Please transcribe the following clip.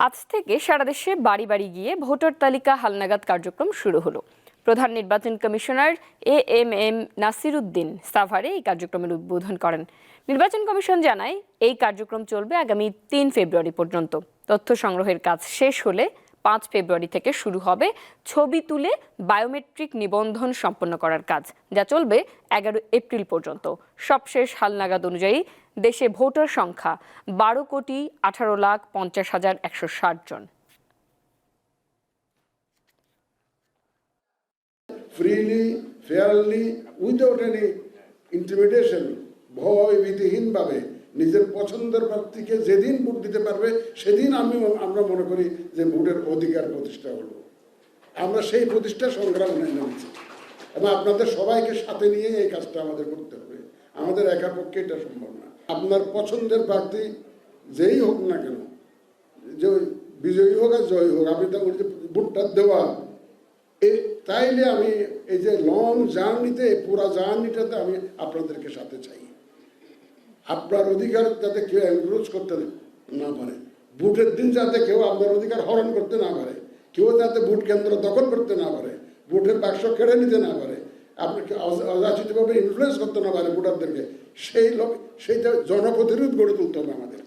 আজ থেকে সারা দেশে বাড়ি বাড়ি গিয়ে ভোটার তালিকা হালনাগাদ কার্যক্রম শুরু হলো। প্রধান নির্বাচন কমিশনার এএমএম নাসির উদ্দিন সাভারে এই কার্যক্রমের উদ্বোধন করেন। নির্বাচন কমিশন জানায়, এই কার্যক্রম চলবে আগামী ৩ ফেব্রুয়ারি পর্যন্ত। তথ্য সংগ্রহের কাজ শেষ হলে ৫ ফেব্রুয়ারি থেকে শুরু হবে ছবি তুলে বায়োমেট্রিক নিবন্ধন সম্পন্ন করার কাজ, যা চলবে ১১ এপ্রিল পর্যন্ত। সবশেষ হালনাগাদ অনুযায়ী দেশে ভোটার সংখ্যা ১২,১৮,৫০,১৬০ জন। Freely, fairly, without any intimidation, ভয় ভীতিহীনভাবে নিজের পছন্দের প্রার্থীকে যেদিন ভোট দিতে পারবে সেদিন আমরা মনে করি যে ভোটের অধিকার প্রতিষ্ঠা হলো। আমরা সেই প্রতিষ্ঠা সংগ্রাম নেমেছি এবং আপনাদের সবাইকে সাথে নিয়ে এই কাজটা আমাদের করতে হবে। আমাদের একা পক্ষে এটা সম্ভব না। আপনার পছন্দের প্রার্থী যেই হোক না কেন, যে বিজয়ী হোক আর জয়ী হোক, আপনি তার ভোটটা দেওয়া, তাইলে আমি এই যে লং জার্নিতে, পুরা জার্নিটাতে আমি আপনাদেরকে সাথে চাই। আপনার অধিকার যাতে কেউ এনক্রোচ করতে না পারে, ভোটের দিন যাতে কেউ আপনার অধিকার হরণ করতে না পারে, কেউ যাতে ভোট কেন্দ্র দখল করতে না পারে, ভোটের বাক্স কেড়ে নিতে না পারে, আপনাকে অযাচিতভাবে ইনফ্লুয়েন্স করতে না পারে ভোটারদেরকে, সেইটা জনপ্রতিরোধ গড়ে তুলতে হবে আমাদের।